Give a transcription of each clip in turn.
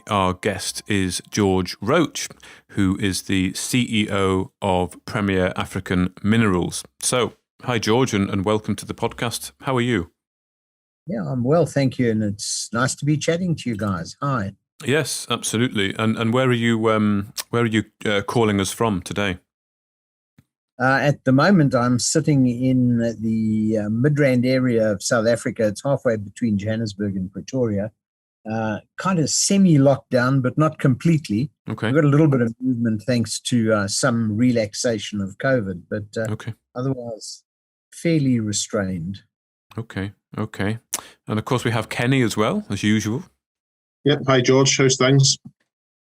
our guest is George Roach, who is the CEO of Premier African Minerals. So, hi George, and welcome to the podcast. How are you? Yeah, I'm well, thank you, and it's nice to be chatting to you guys. Hi. Yes, absolutely. And where are you? Calling us from today? At the moment, I'm sitting in the Midrand area of South Africa. It's halfway between Johannesburg and Pretoria. Kind of semi-lockdown, but not completely. Okay. We've got a little bit of movement thanks to some relaxation of COVID, but otherwise fairly restrained. Okay. And of course, we have Kenny as well, as usual. Yep. Hi, George. How's things?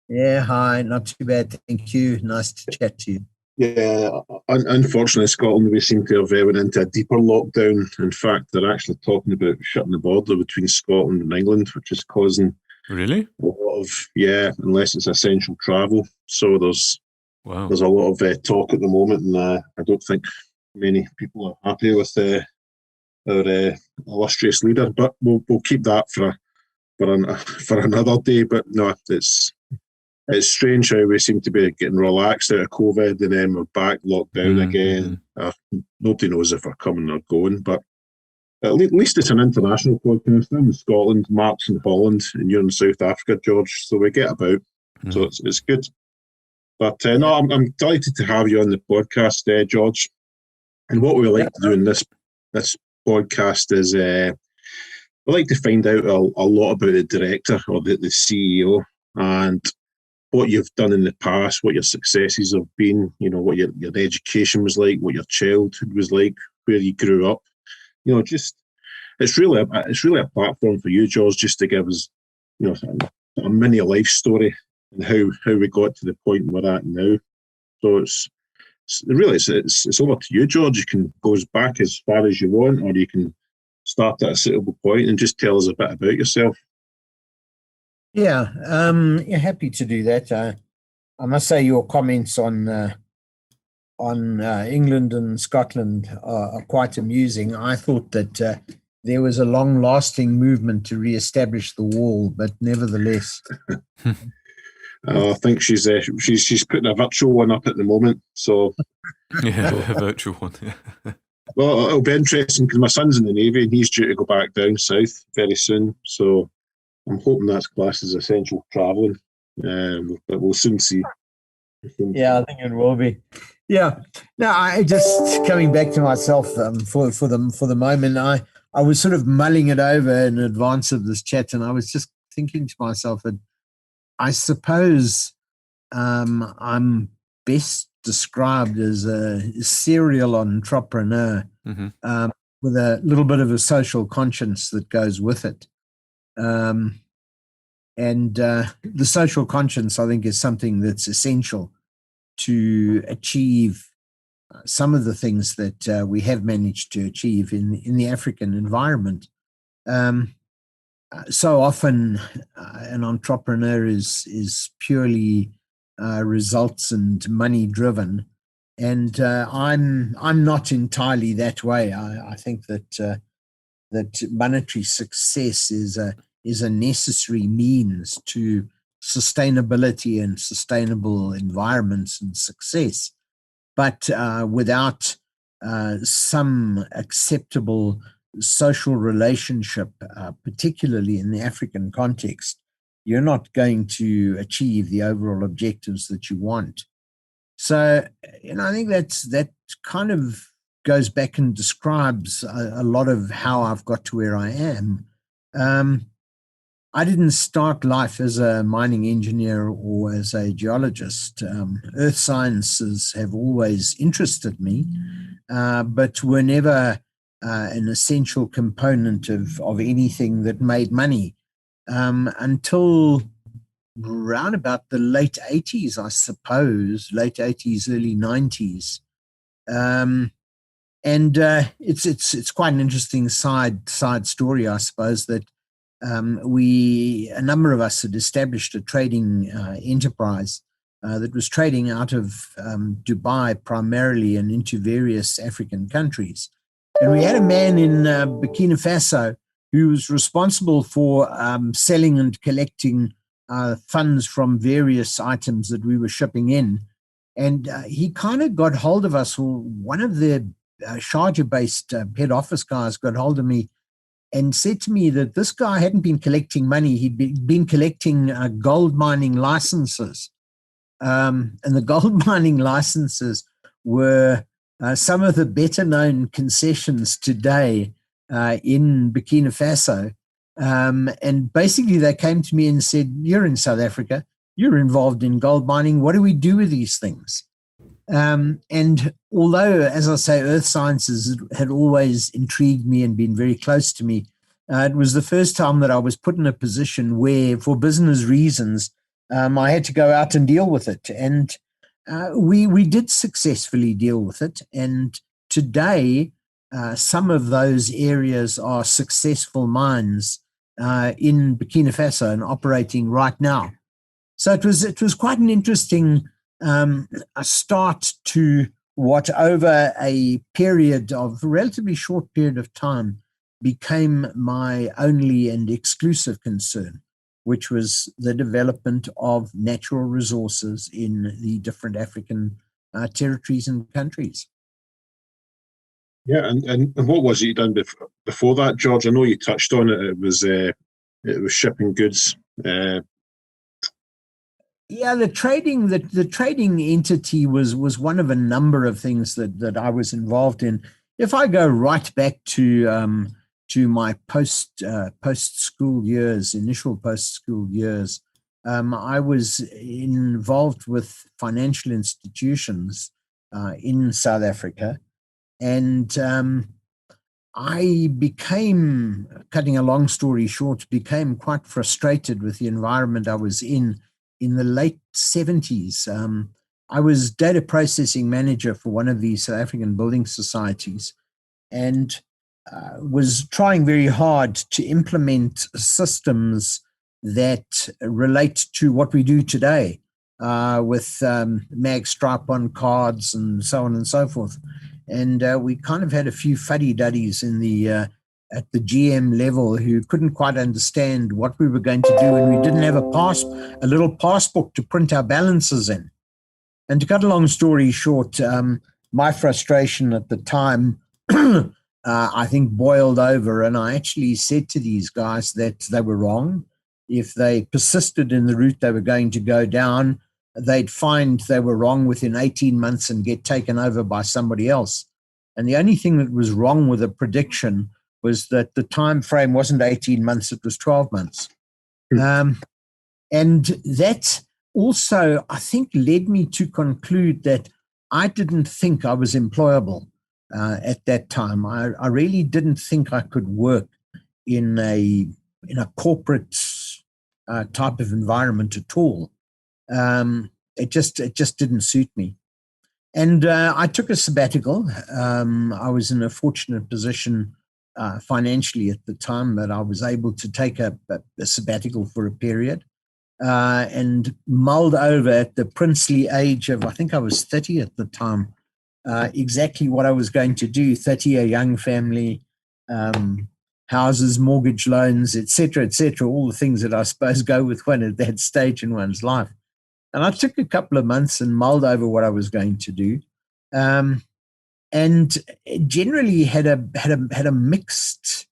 Yeah, hi. Not too bad, thank you. Nice to chat to you. Yeah, unfortunately, Scotland, we seem to have went into a deeper lockdown. In fact, they're actually talking about shutting the border between Scotland and England, which is causing really a lot of, unless it's essential travel. So there's a lot of talk at the moment, and I don't think many people are happy with our illustrious leader. But we'll keep that for another day. But no, it's strange how we seem to be getting relaxed out of COVID and then we're back locked down again. Nobody knows if we're coming or going, but at least it's an international podcast. I'm in Scotland, Mark's in Holland, and you're in South Africa, George, so we get about. So it's good. But no, I'm delighted to have you on the podcast, George. And what we like to do in this podcast is we like to find out a lot about the director or the CEO and what you've done in the past, what your successes have been, what your education was like, what your childhood was like, where you grew up. It's really a platform for you, George, just to give us, a mini life story and how we got to the point we're at now. So it's over to you, George. You can go back as far as you want, or you can start at a suitable point and just tell us a bit about yourself. Yeah, happy to do that. I must say your comments on England and Scotland are quite amusing. I thought that there was a long-lasting movement to re-establish the wall, but nevertheless, I think she's putting a virtual one up at the moment. So a virtual one. Well, it'll be interesting because my son's in the Navy and he's due to go back down south very soon. So I'm hoping that's classed as essential travelling, but we'll soon see. Yeah, I think it will be. Yeah. No, I just coming back to myself for the moment. I was sort of mulling it over in advance of this chat, and I was just thinking to myself that I suppose I'm best described as a serial entrepreneur with a little bit of a social conscience that goes with it. And the social conscience, I think, is something that's essential to achieve some of the things that we have managed to achieve in the African environment. So often, an entrepreneur is purely results and money driven, and I'm not entirely that way. I think that monetary success is a necessary means to sustainability and sustainable environments and success. But without some acceptable social relationship, particularly in the African context, you're not going to achieve the overall objectives that you want. So, I think that kind of goes back and describes a lot of how I've got to where I am. I didn't start life as a mining engineer or as a geologist. Earth sciences have always interested me, but were never an essential component of anything that made money until around about the late 80s, I suppose, late 80s, early 90s. And it's quite an interesting side story, I suppose, that a number of us had established a trading enterprise that was trading out of Dubai primarily and into various African countries. And we had a man in Burkina Faso who was responsible for selling and collecting funds from various items that we were shipping in. And he kind of got hold of us, or one of the Sharjah-based head office guys got hold of me and said to me that this guy hadn't been collecting money. He'd been collecting gold mining licenses. And the gold mining licenses were some of the better known concessions today in Burkina Faso. And basically they came to me and said, "You're in South Africa, you're involved in gold mining. What do we do with these things?" And although, as I say, earth sciences had always intrigued me and been very close to me, it was the first time that I was put in a position where, for business reasons, I had to go out and deal with it. And we did successfully deal with it. And today, some of those areas are successful mines in Burkina Faso and operating right now. So it was quite an interesting a start to what, over a relatively short period of time, became my only and exclusive concern, which was the development of natural resources in the different African territories and countries. Yeah, and what was it you done before that, George? I know you touched on it. It was shipping goods. Yeah, the trading entity was one of a number of things that I was involved in. If I go right back to my post-school years, initial post-school years, I was involved with financial institutions in South Africa, and I became, cutting a long story short, became quite frustrated with the environment I was in the late 70s. I was data processing manager for one of the South African building societies, and was trying very hard to implement systems that relate to what we do today with mag stripe on cards and so on and so forth. And we kind of had a few fuddy-duddies in the at the GM level who couldn't quite understand what we were going to do, and we didn't have a little passbook to print our balances in. And to cut a long story short, my frustration at the time, I think, boiled over, and I actually said to these guys that they were wrong. If they persisted in the route they were going to go down, they'd find they were wrong within 18 months and get taken over by somebody else. And the only thing that was wrong with the prediction was that the time frame wasn't 18 months, it was 12 months. And that also, I think, led me to conclude that I didn't think I was employable at that time. I really didn't think I could work in a corporate type of environment at all. It just didn't suit me. And I took a sabbatical. I was in a fortunate position financially at the time that I was able to take a sabbatical for a period and mulled over at the princely age of, I think I was 30 at the time, exactly what I was going to do. 30, a young family, houses, mortgage loans, etc., all the things that I suppose go with one at that stage in one's life. And I took a couple of months and mulled over what I was going to do. And generally had a mixed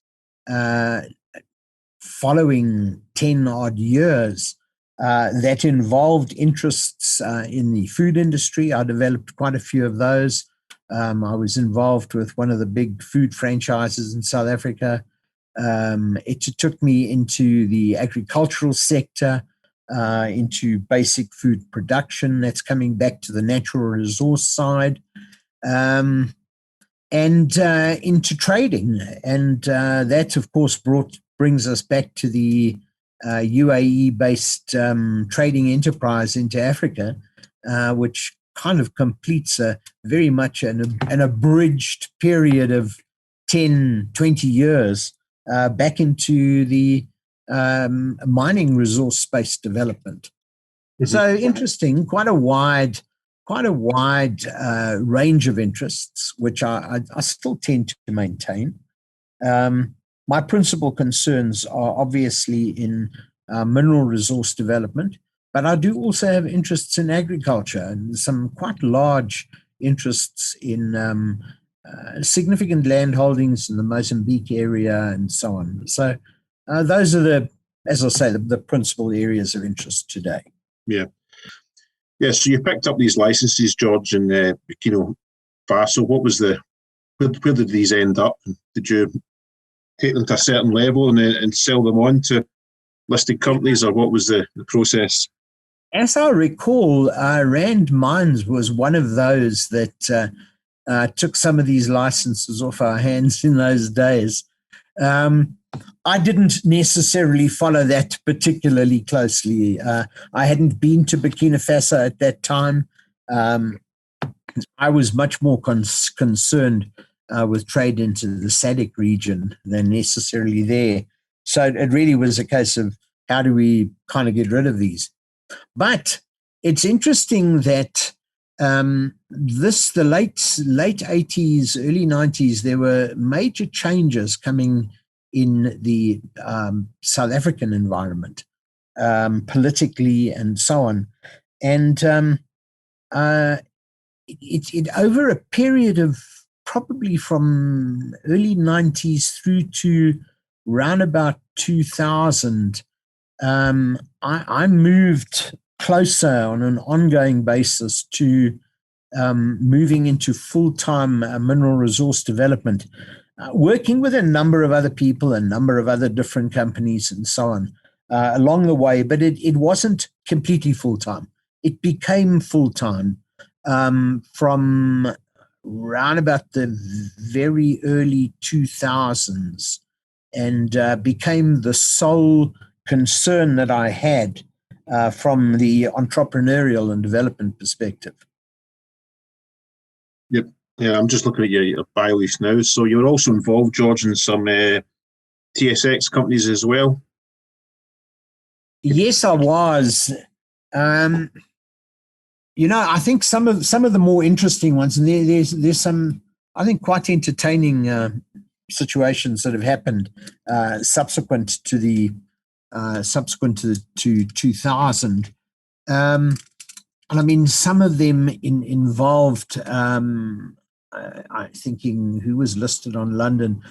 following 10 odd years that involved interests in the food industry. I developed quite a few of those. I was involved with one of the big food franchises in South Africa. It took me into the agricultural sector, into basic food production. That's coming back to the natural resource side. And into trading. And that, of course, brings us back to the UAE-based trading enterprise into Africa, which kind of completes very much an abridged period of 10, 20 years back into the mining resource space development. Mm-hmm. So interesting, quite a wide range of interests, which I still tend to maintain. My principal concerns are obviously in mineral resource development, but I do also have interests in agriculture and some quite large interests in significant land holdings in the Mozambique area and so on. So those are as I say, the principal areas of interest today. Yeah. Yeah, so you picked up these licenses, George, in Burkina Faso. What was where did these end up? Did you take them to a certain level and sell them on to listed companies, or what was the process? As I recall, Rand Mines was one of those that took some of these licenses off our hands in those days. I didn't necessarily follow that particularly closely. I hadn't been to Burkina Faso at that time. I was much more concerned with trade into the SADC region than necessarily there. So it really was a case of how do we kind of get rid of these? But it's interesting that the late 80s, early 90s, there were major changes coming in the South African environment, politically and so on. And it over a period of probably from early 90s through to round about 2000, I moved closer on an ongoing basis to moving into full-time mineral resource development, working with a number of other people, a number of other different companies and so on along the way, but it wasn't completely full-time. It became full-time from around about the very early 2000s and became the sole concern that I had from the entrepreneurial and development perspective. Yep. Yeah, I'm just looking at your bio list now. So you're also involved, George, in some TSX companies as well? Yes, I was. I think some of the more interesting ones, and there's some, I think, quite entertaining situations that have happened subsequent to 2000. And I mean, some of them involved, I'm thinking who was listed on London,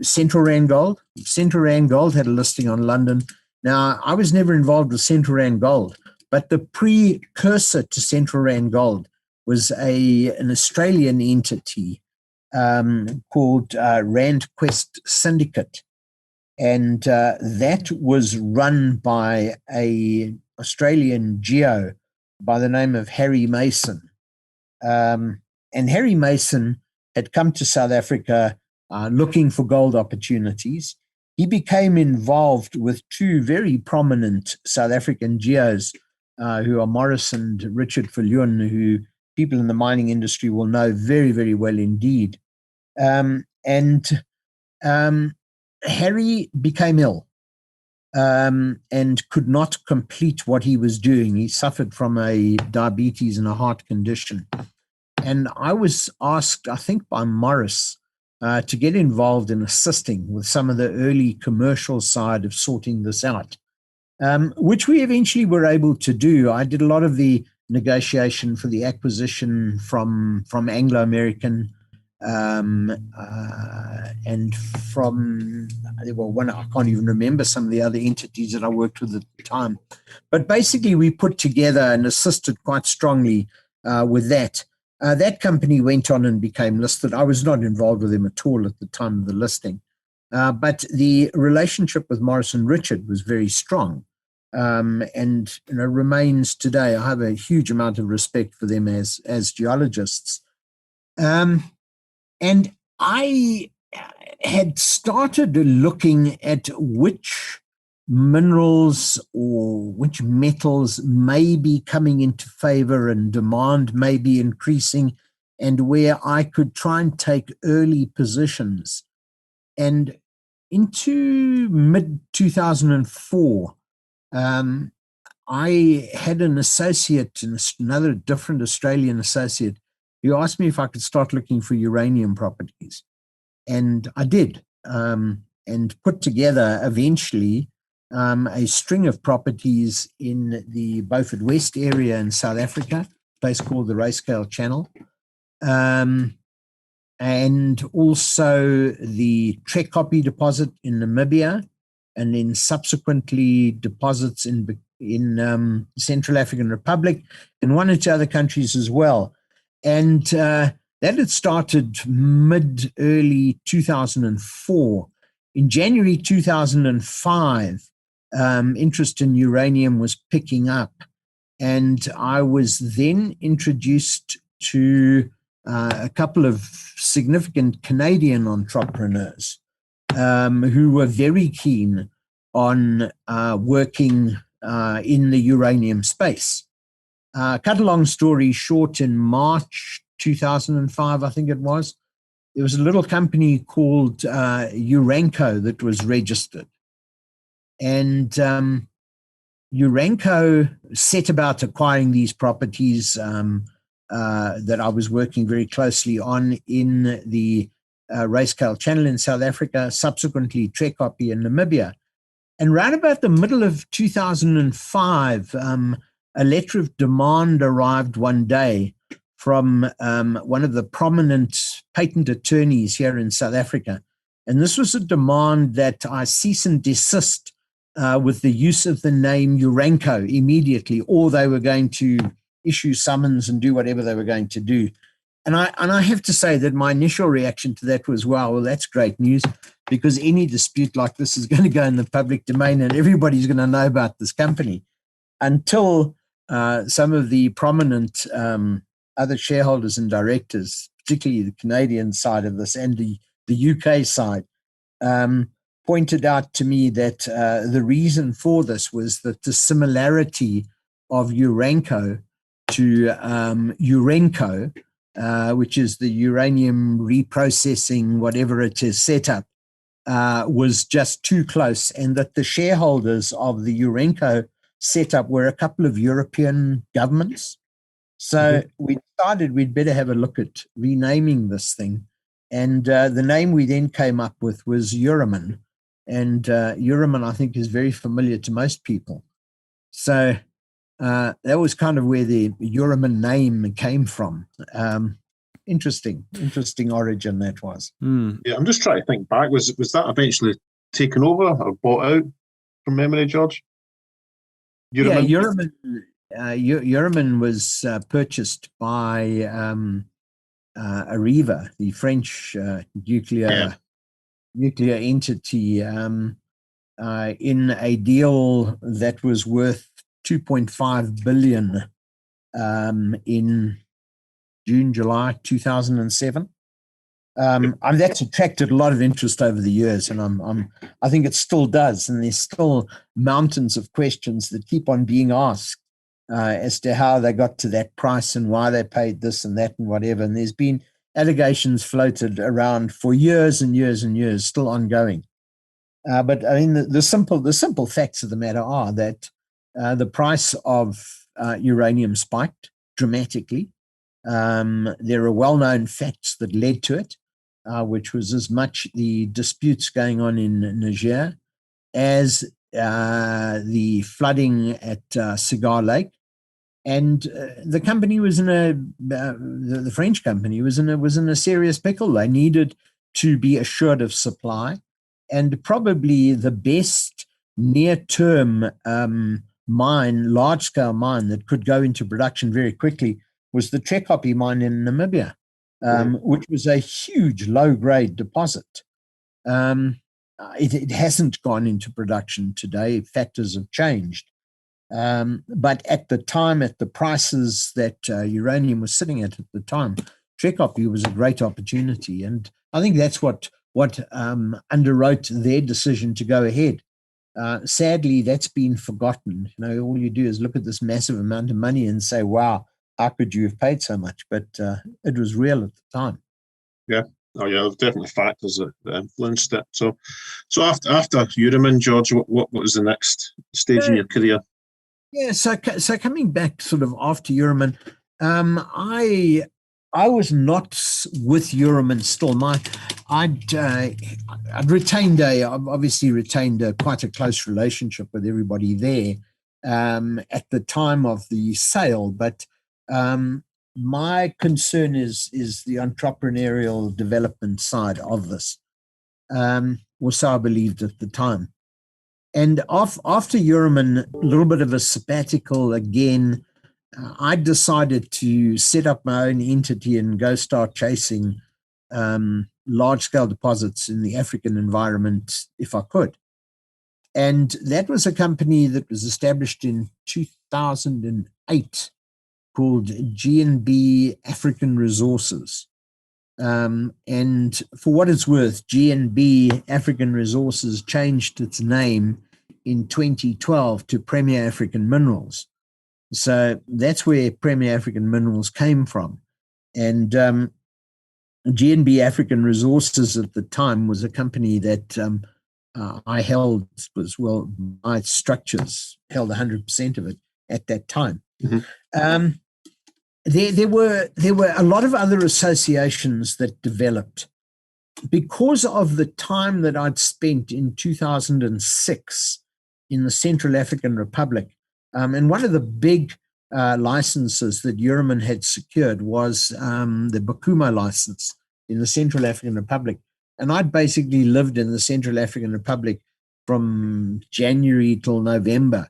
Central Rand Gold. Central Rand Gold had a listing on London. Now, I was never involved with Central Rand Gold, but the precursor to Central Rand Gold was an Australian entity called Rand Quest Syndicate. And that was run by an Australian geo by the name of Harry Mason. And Harry Mason had come to South Africa looking for gold opportunities. He became involved with two very prominent South African geos who are Morris and Richard Viljoen, who people in the mining industry will know very, very well indeed. Harry became ill and could not complete what he was doing. He suffered from a diabetes and a heart condition. And I was asked, I think by Morris, to get involved in assisting with some of the early commercial side of sorting this out, which we eventually were able to do. I did a lot of the negotiation for the acquisition from Anglo American and from, well, I can't even remember some of the other entities that I worked with at the time. But basically, we put together and assisted quite strongly with that. That company went on and became listed. I was not involved with them at all at the time of the listing. But the relationship with Morris and Richard was very strong and remains today. I have a huge amount of respect for them as geologists. And I had started looking at which minerals or which metals may be coming into favor and demand may be increasing, and where I could try and take early positions. And into mid-2004, I had an associate, another different Australian associate, who asked me if I could start looking for uranium properties. And I did, and put together eventually a string of properties in the Beaufort West area in South Africa, a place called the Rayscale Channel, and also the Trekopi deposit in Namibia, and then subsequently deposits in Central African Republic and one or two other countries as well. And that had started mid-early 2004. In January 2005, interest in uranium was picking up. And I was then introduced to a couple of significant Canadian entrepreneurs who were very keen on working in the uranium space. Cut a long story short, in March 2005, I think it was, there was a little company called Urenco that was registered. And Urenco set about acquiring these properties that I was working very closely on in the Rayscale Channel in South Africa, subsequently Trekopi in Namibia. And right about the middle of 2005, a letter of demand arrived one day from one of the prominent patent attorneys here in South Africa. And this was a demand that I cease and desist with the use of the name Urenco immediately, or they were going to issue summons and do whatever they were going to do. And I have to say that my initial reaction to that was, wow, well, that's great news, because any dispute like this is going to go in the public domain and everybody's going to know about this company. Until some of the prominent other shareholders and directors, particularly the Canadian side of this and the UK side, pointed out to me that the reason for this was that the similarity of Urenco to Urenco, which is the uranium reprocessing, whatever it is, setup, was just too close, and that the shareholders of the Urenco setup were a couple of European governments. So we decided we'd better have a look at renaming this thing. And the name we then came up with was Uramin. And Uramin, I think, is very familiar to most people. So that was kind of where the Uramin name came from. Interesting origin that was. Yeah, I'm just trying to think back. Was that eventually taken over or bought out from memory, George? Uramin? Yeah, Uramin was purchased by Areva, the French nuclear entity, in a deal that was worth 2.5 billion in July 2007. That's attracted a lot of interest over the years, and I think it still does. And there's still mountains of questions that keep on being asked as to how they got to that price and why they paid this and that and whatever. And there's been allegations floated around for years and years and years, still ongoing. But I mean, the simple facts of the matter are that the price of uranium spiked dramatically. There are well-known facts that led to it, which was as much the disputes going on in Niger as the flooding at Cigar Lake. And the company was the French company was in a serious pickle. They needed to be assured of supply, and probably the best near-term large-scale mine that could go into production very quickly was the Trekopi mine in Namibia, which was a huge low-grade deposit. It hasn't gone into production today. Factors have changed. But at the time, at the prices that uranium was sitting at the time, Trekopi was a great opportunity. And I think that's what underwrote their decision to go ahead. Sadly, that's been forgotten. All you do is look at this massive amount of money and say, wow, how could you have paid so much? But it was real at the time. Yeah. Oh, yeah, there's definitely factors that influenced it. So after Uramin, George, what was the next stage in your career? Yeah, so coming back sort of after Uramin, I was not with Uramin still. I'd obviously retained quite a close relationship with everybody there at the time of the sale, but my concern is the entrepreneurial development side of this, or so I believed at the time. And after Euroman, a little bit of a sabbatical again, I decided to set up my own entity and go start chasing large-scale deposits in the African environment if I could. And that was a company that was established in 2008 called G&B African Resources. And for what it's worth, G&B African Resources changed its name in 2012 to Premier African Minerals. So that's where Premier African Minerals came from. And G&B African Resources at the time was a company that I held, my structures held 100% of it at that time. Mm-hmm. There were a lot of other associations that developed because of the time that I'd spent in 2006 in the Central African Republic. And one of the big licenses that Euroman had secured was the Bakumo license in the Central African Republic. And I'd basically lived in the Central African Republic from January till November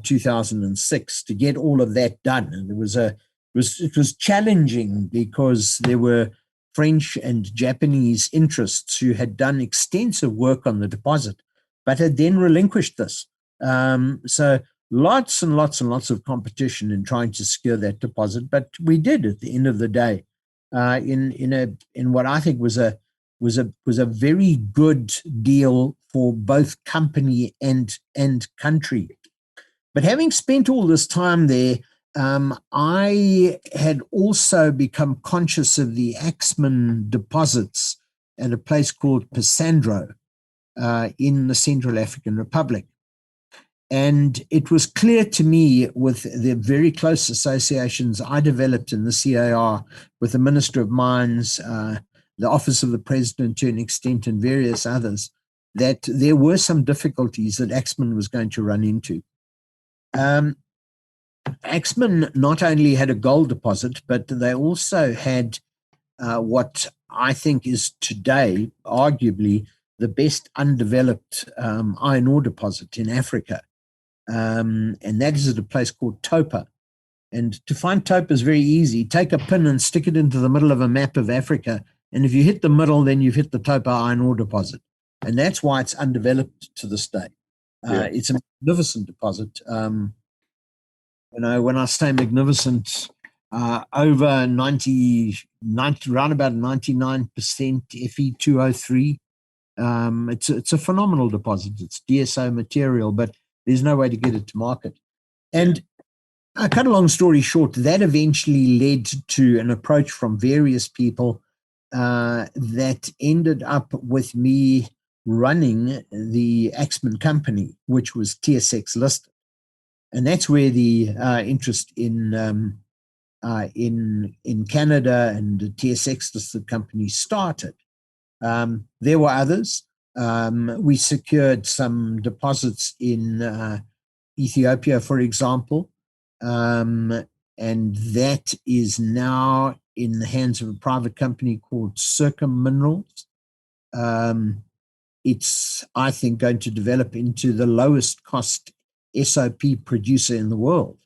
2006 to get all of that done. And it was challenging because there were French and Japanese interests who had done extensive work on the deposit, but had then relinquished this. So lots and lots and lots of competition in trying to secure that deposit, but we did at the end of the day in what I think was a very good deal for both company and country. But having spent all this time there, I had also become conscious of the Axeman deposits at a place called Pisandro in the Central African Republic. And it was clear to me, with the very close associations I developed in the CAR with the Minister of Mines, the Office of the President to an extent, and various others, that there were some difficulties that Axeman was going to run into. Axeman not only had a gold deposit, but they also had what I think is today arguably the best undeveloped iron ore deposit in Africa. And that is at a place called Topa. And to find Topa is very easy. Take a pin and stick it into the middle of a map of Africa. And if you hit the middle, then you've hit the Topa iron ore deposit. And that's why it's undeveloped to this day. It's a magnificent deposit. When I say magnificent, over 90, around about 99% Fe2O3. It's a phenomenal deposit. It's DSO material, but there's no way to get it to market. And I cut a long story short, that eventually led to an approach from various people that ended up with me running the Axeman company, which was TSX listed. And that's where the interest in Canada and the TSX listed company started. There were others. We secured some deposits in Ethiopia, for example, and that is now in the hands of a private company called Circum Minerals. It's, I think, going to develop into the lowest cost SOP producer in the world.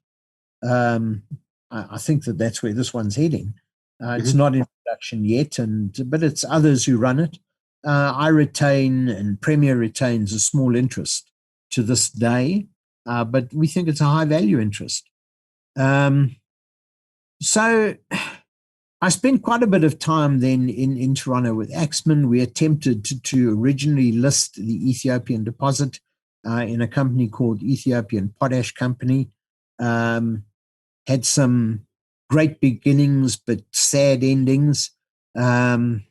I think that's where this one's heading. It's not in production yet, but it's others who run it. I retain, and Premier retains, a small interest to this day, but we think it's a high value interest. So I spent quite a bit of time then in Toronto with Axeman. We attempted to originally list the Ethiopian deposit in a company called Ethiopian Potash Company. Had some great beginnings, but sad endings. I'm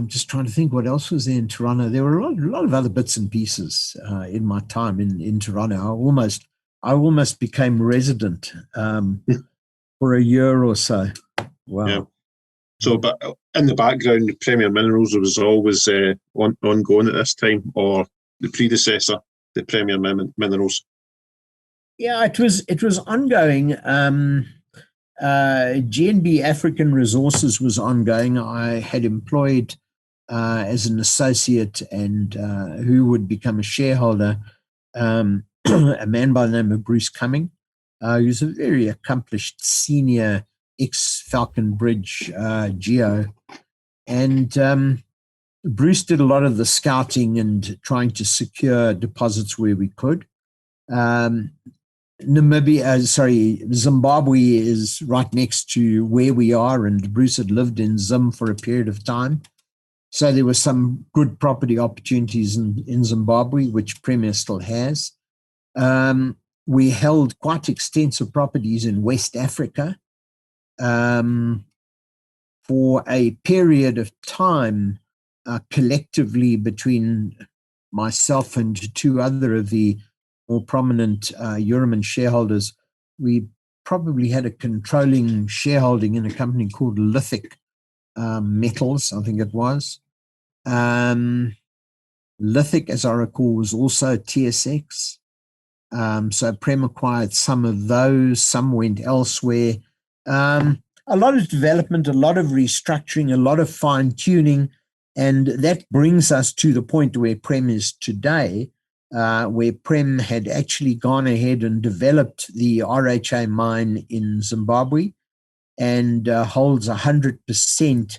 just trying to think what else was there in Toronto. There were a lot of other bits and pieces in my time in Toronto. I almost became resident for a year or so. Wow. So, but in the background, Premier Minerals was always ongoing at this time, or the predecessor, the Premier Minerals. Yeah, it was ongoing. GNB African Resources was ongoing. I had employed as an associate and who would become a shareholder, a man by the name of Bruce Cumming, who's a very accomplished senior ex-Falcon Bridge geo. And Bruce did a lot of the scouting and trying to secure deposits where we could. Zimbabwe is right next to where we are, and Bruce had lived in Zim for a period of time. So there were some good property opportunities in Zimbabwe, which Premier still has. We held quite extensive properties in West Africa for a period of time, collectively between myself and two other of the more prominent Euroman shareholders. We probably had a controlling shareholding in a company called Lithic Metals, I think it was. Lithic, as I recall, was also TSX. So Prem acquired some of those, some went elsewhere. A lot of development, a lot of restructuring, a lot of fine-tuning, and that brings us to the point where Prem is today, where Prem had actually gone ahead and developed the RHA mine in Zimbabwe and holds 100%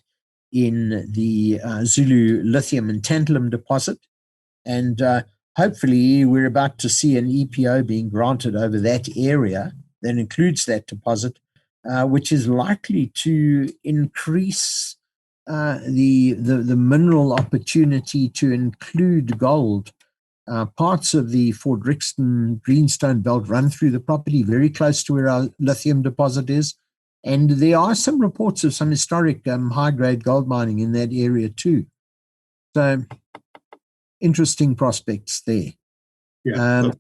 in the Zulu lithium and tantalum deposit. And hopefully we're about to see an EPO being granted over that area that includes that deposit, which is likely to increase the mineral opportunity to include gold. Parts of the Fort Rixton Greenstone belt run through the property very close to where our lithium deposit is. And there are some reports of some historic high-grade gold mining in that area too. So interesting prospects there. Yeah,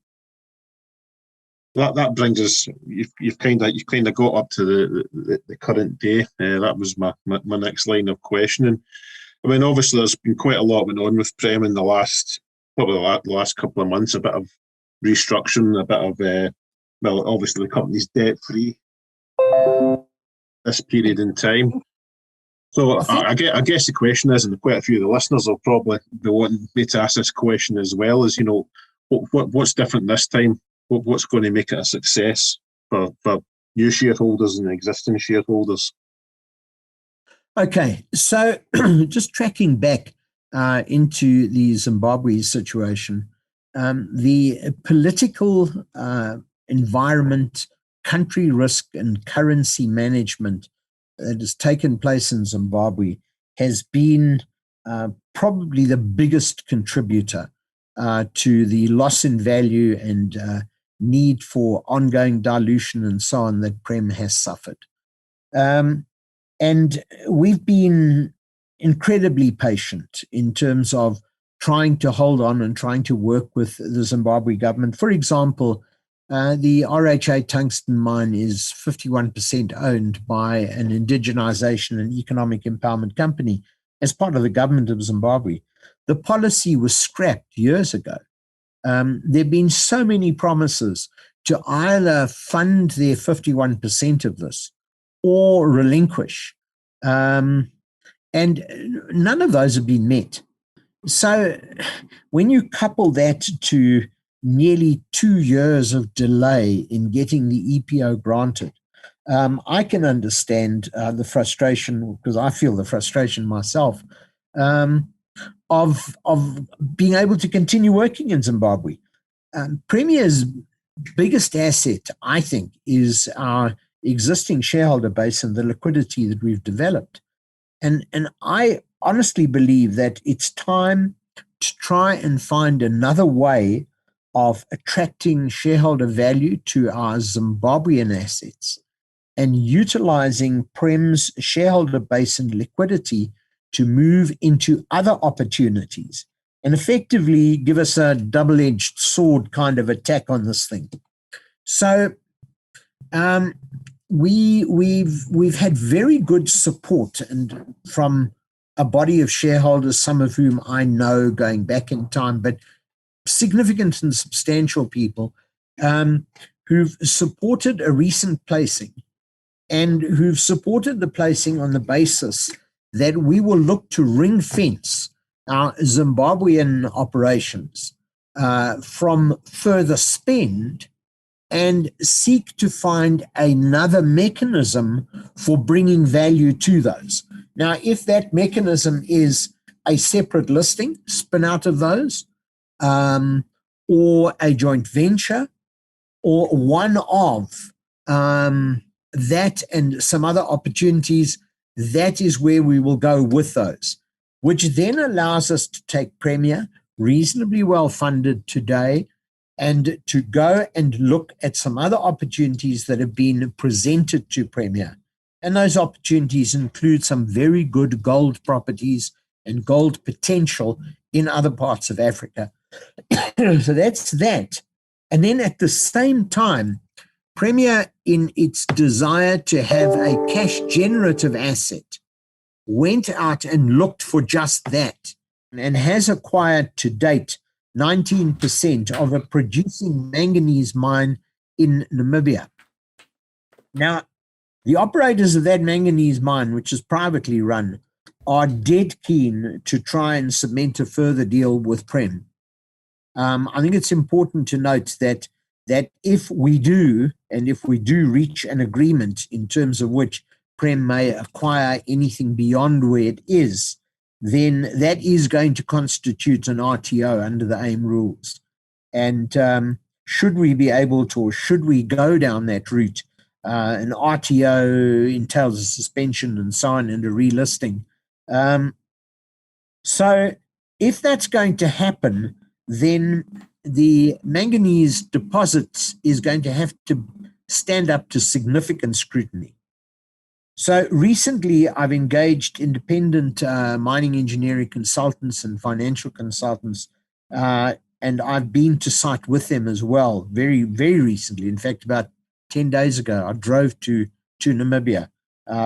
that brings us. You've kind of got up to the current day. That was my next line of questioning. I mean, obviously, there's been quite a lot going on with Prem in the last couple of months. A bit of restructuring, a bit of obviously the company's debt free this period in time. So I guess the question is, and quite a few of the listeners will probably be wanting me to ask this question as well, is, what's different this time? What's going to make it a success for new shareholders and existing shareholders? Okay, so just tracking back into the Zimbabwe situation, the political environment, country risk, and currency management that has taken place in Zimbabwe has been probably the biggest contributor to the loss in value and need for ongoing dilution and so on that Prem has suffered. And we've been incredibly patient in terms of trying to hold on and trying to work with the Zimbabwe government. For example, the RHA tungsten mine is 51% owned by an indigenization and economic empowerment company as part of the government of Zimbabwe. The policy was scrapped years ago. There have been so many promises to either fund their 51% of this or relinquish. And none of those have been met. So when you couple that to nearly 2 years of delay in getting the EPO granted, I can understand the frustration, because I feel the frustration myself, of being able to continue working in Zimbabwe. Premier's biggest asset, I think, is our existing shareholder base and the liquidity that we've developed. And I honestly believe that it's time to try and find another way of attracting shareholder value to our Zimbabwean assets and utilizing Prem's shareholder base and liquidity to move into other opportunities and effectively give us a double-edged sword kind of attack on this thing. So we've had very good support and from a body of shareholders, some of whom I know going back in time, but significant and substantial people who've supported a recent placing and who've supported the placing on the basis that we will look to ring fence our Zimbabwean operations from further spend and seek to find another mechanism for bringing value to those. Now, if that mechanism is a separate listing, spin out of those, or a joint venture, or one of that and some other opportunities, that is where we will go with those, which then allows us to take Premier, reasonably well funded today, and to go and look at some other opportunities that have been presented to Premier. And those opportunities include some very good gold properties and gold potential in other parts of Africa. So that's that. And then at the same time, Premier, in its desire to have a cash generative asset, went out and looked for just that and has acquired to date 19% of a producing manganese mine in Namibia. Now, the operators of that manganese mine, which is privately run, are dead keen to try and cement a further deal with Prem. I think it's important to note that if we do reach an agreement in terms of which Prem may acquire anything beyond where it is, then that is going to constitute an RTO under the AIM rules. And should we be able to, or should we go down that route, an RTO entails a suspension and so on and a relisting. So if that's going to happen, then the manganese deposits is going to have to stand up to significant scrutiny. So recently, I've engaged independent mining engineering consultants and financial consultants, and I've been to site with them as well, very, very recently. In fact, about 10 days ago, I drove to Namibia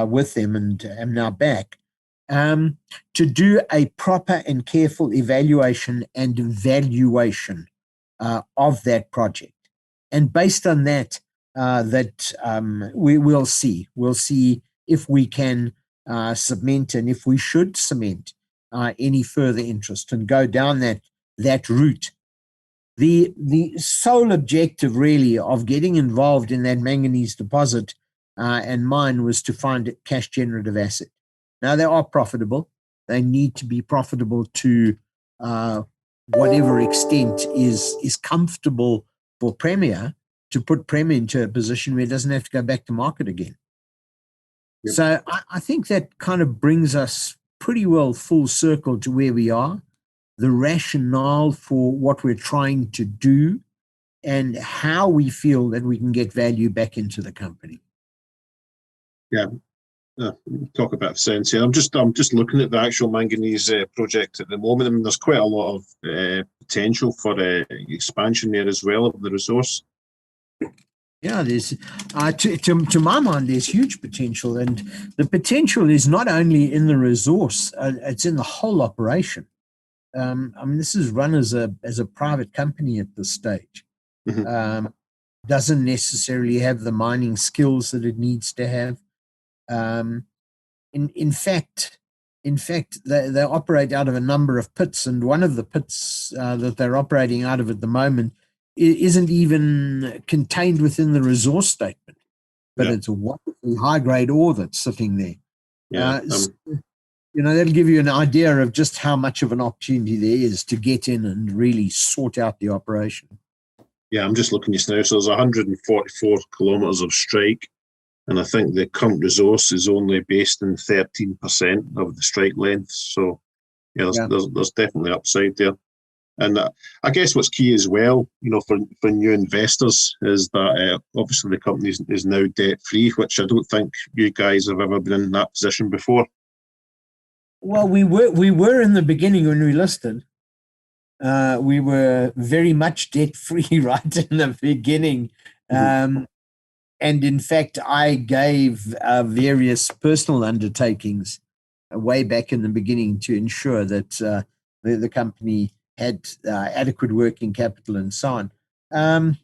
with them and am now back to do a proper and careful evaluation and valuation of that project. And based on that, we will see. We'll see if we can cement and if we should cement any further interest and go down that route. The sole objective really of getting involved in that manganese deposit and mine was to find a cash generative asset. Now they are profitable. They need to be profitable to whatever extent is comfortable for Premier to put Premier into a position where it doesn't have to go back to market again. Yep. So I think that kind of brings us pretty well full circle to where we are, the rationale for what we're trying to do, and how we feel that we can get value back into the company. Yeah, talk about sense here. I'm just looking at the actual manganese project at the moment. I mean, there's quite a lot of potential for expansion there as well of the resource. Yeah, there's to my mind, there's huge potential, and the potential is not only in the resource; it's in the whole operation. I mean, this is run as a private company at this stage. Mm-hmm. Doesn't necessarily have the mining skills that it needs to have. In fact, they operate out of a number of pits, and one of the pits that they're operating out of at the moment isn't even contained within the resource statement, but it's a wonderfully high-grade ore that's sitting there. Yeah, that'll give you an idea of just how much of an opportunity there is to get in and really sort out the operation. Yeah, I'm just looking just now. So there's 144 kilometres of strike, and I think the current resource is only based in 13% of the strike length. So there's definitely upside there. And I guess what's key as well, for new investors is that obviously the company is now debt-free, which I don't think you guys have ever been in that position before. Well, we were in the beginning when we listed. We were very much debt-free right in the beginning. And in fact, I gave various personal undertakings way back in the beginning to ensure that the company had adequate working capital and so on.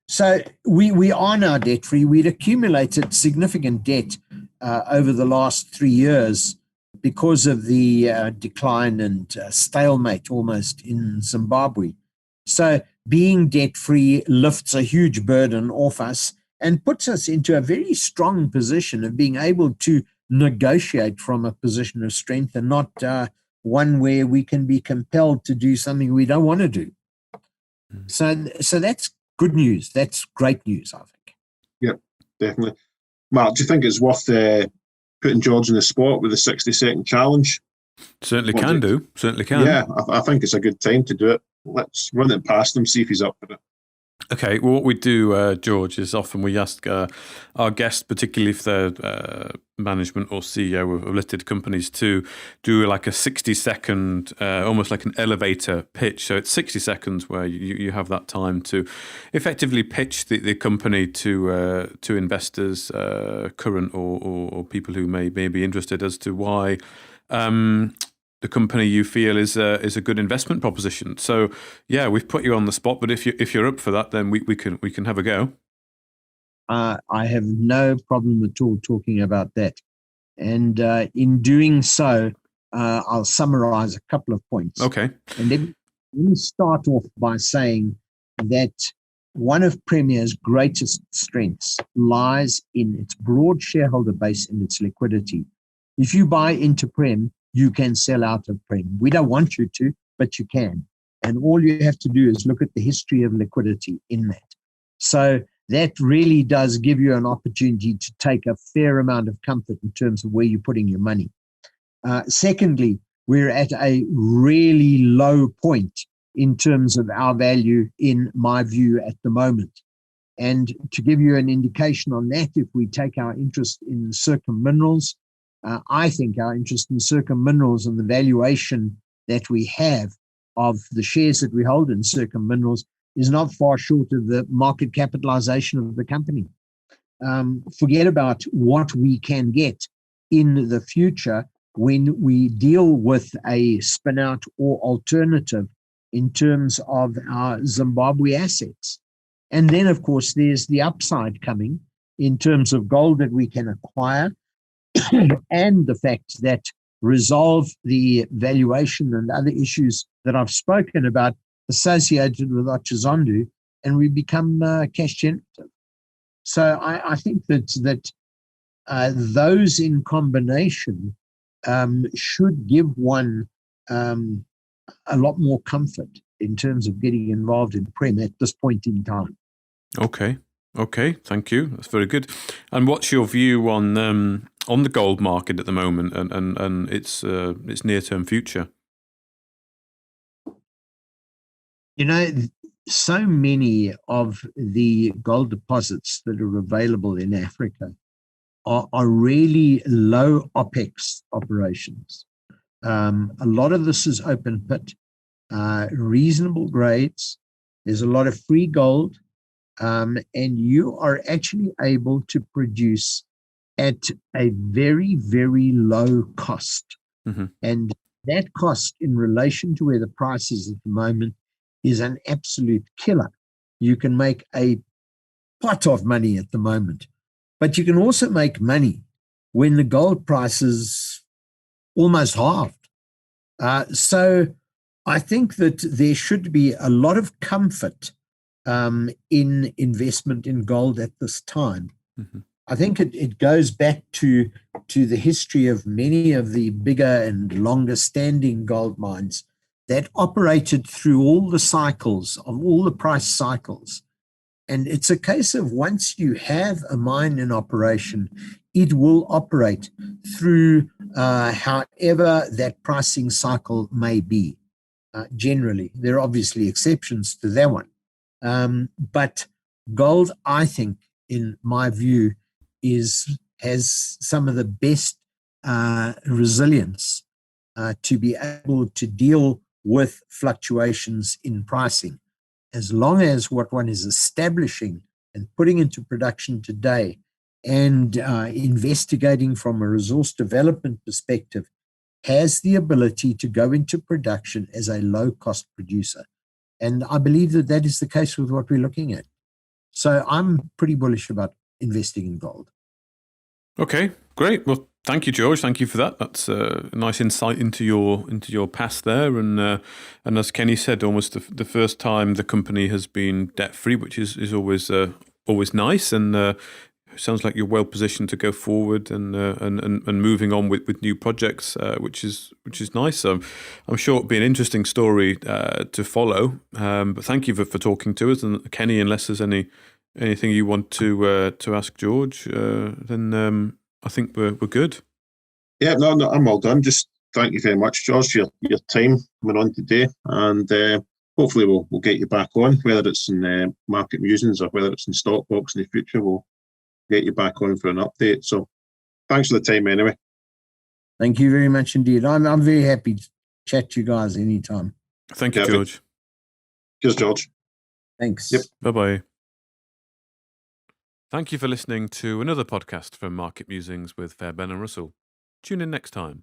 So we are now debt free. We'd accumulated significant debt over the last 3 years because of the decline and stalemate almost in Zimbabwe. So being debt free lifts a huge burden off us and puts us into a very strong position of being able to negotiate from a position of strength and not one where we can be compelled to do something we don't want to do. So that's good news. That's great news, I think. Yep, definitely. Mark, do you think it's worth putting George in the spot with the 60-second challenge? Certainly can do. Certainly can. Yeah, I think it's a good time to do it. Let's run it past him, see if he's up for it. Okay, well, what we do, George, is often we ask our guests, particularly if they're management or CEO of listed companies, to do like a 60-second, almost like an elevator pitch. So it's 60 seconds where you have that time to effectively pitch the company to investors, current or people who may be interested, as to why the company you feel is a good investment proposition. So yeah, we've put you on the spot, but if you're up for that, then we can have a go. I have no problem at all talking about that, and in doing so, I'll summarize a couple of points. Okay. And let me start off by saying that one of Premier's greatest strengths lies in its broad shareholder base and its liquidity. If you buy into Prem, you can sell out of Prem. We don't want you to, but you can. And all you have to do is look at the history of liquidity in that. So that really does give you an opportunity to take a fair amount of comfort in terms of where you're putting your money. Secondly, we're at a really low point in terms of our value, in my view, at the moment. And to give you an indication on that, if we take our interest in Circum Minerals, I think our interest in Circum Minerals and the valuation that we have of the shares that we hold in Circum Minerals is not far short of the market capitalization of the company. Forget about what we can get in the future when we deal with a spin-out or alternative in terms of our Zimbabwe assets. And then, of course, there's the upside coming in terms of gold that we can acquire, and the fact that resolve the valuation and other issues that I've spoken about associated with Ochazondu, and we become cash generative. So I think that those in combination should give one a lot more comfort in terms of getting involved in Prem at this point in time. Okay, thank you. That's very good. And what's your view on the gold market at the moment and its near-term future? You know, so many of the gold deposits that are available in Africa are really low OPEX operations. A lot of this is open pit, reasonable grades. There's a lot of free gold. And you are actually able to produce at a very, very low cost. Mm-hmm. And that cost in relation to where the price is at the moment is an absolute killer. You can make a pot of money at the moment, but you can also make money when the gold price is almost halved. So I think that there should be a lot of comfort in investment in gold at this time. Mm-hmm. I think it goes back to the history of many of the bigger and longer standing gold mines that operated through all the cycles of all the price cycles. And it's a case of once you have a mine in operation, it will operate through however that pricing cycle may be. Generally, there are obviously exceptions to that one. But gold, I think, in my view, has some of the best resilience to be able to deal with fluctuations in pricing, as long as what one is establishing and putting into production today and investigating from a resource development perspective has the ability to go into production as a low-cost producer. And I believe that that is the case with what we're looking at. So I'm pretty bullish about investing in gold. Okay, great. Well, thank you, George. Thank you for that. That's a nice insight into your past there. And as Kenny said, almost the first time the company has been debt free, which is always nice. And sounds like you're well positioned to go forward and moving on with new projects, which is nice. So I'm sure it'll be an interesting story to follow. But thank you for talking to us. And Kenny, unless there's anything you want to ask George, then I think we're good. Yeah, no, I'm all done. Just thank you very much, George, for your time coming on today, and hopefully we'll get you back on, whether it's in Market Musings or whether it's in Stockbox in the future. We'll get you back on for an update. So thanks for the time anyway. Thank you very much indeed. I'm very happy to chat to you guys anytime. Thank you, George. Cheers, George. Thanks. Yep. Bye-bye. Thank you for listening to another podcast from Market Musings with Fairbairn and Russell. Tune in next time.